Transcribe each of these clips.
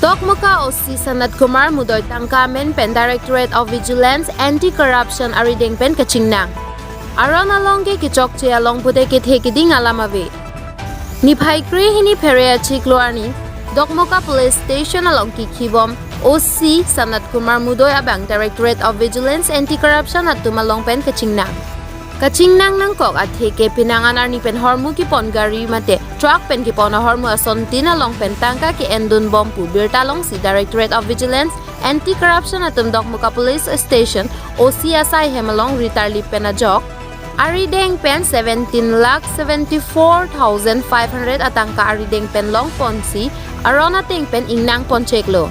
Dokmoka OC Sanat Kumar Mudoy Tangka Men Pen Directorate of Vigilance Anti-Corruption Arideng Pen Kachingnang. Aron alongge kichok che along pude kethek ding alamabe. Niphai kri hini perea chikloani. Dokmoka Police Station along Kikibom OC Sanat Kumar Mudoy Abang Directorate of Vigilance Anti-Corruption at Tumalong Pen Kachingnang. Kachingnang nang kok at heke pinangan arni pen hormu ki pon gari mate truck pen ki pon hormu ason tina long pen tangka ki endun bompu Birta long si Directorate of Vigilance Anti-Corruption atum Dokmoka Police Station OCSI hemalong retarli pen ajok arideng pen 17,74,500 atangka arideng pen long pensi arona ting pen ingnang poncheklo.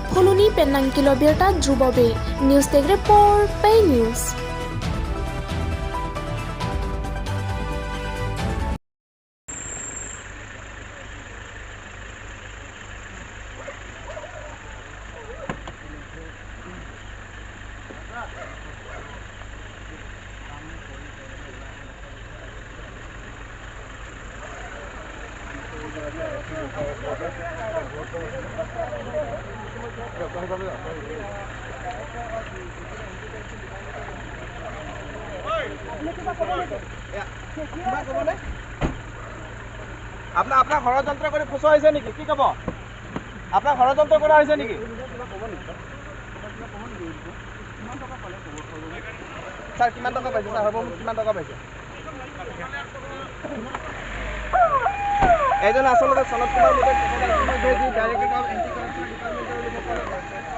Koloni penang kilo Birta Drubobe News Tech Report Pay News. আপনার ষড়যন্ত্র করে ফসা হয়েছে নাকি কি কব আপনার ষড়যন্ত্র করা হয়েছে নাকি স্যার কিমান টাকা পাইছে স্যার হব কিমান টাকা পাইছে এইজন আসলে Sanat Kumar Mude director of anti corruption ডিপার্টমেন্টের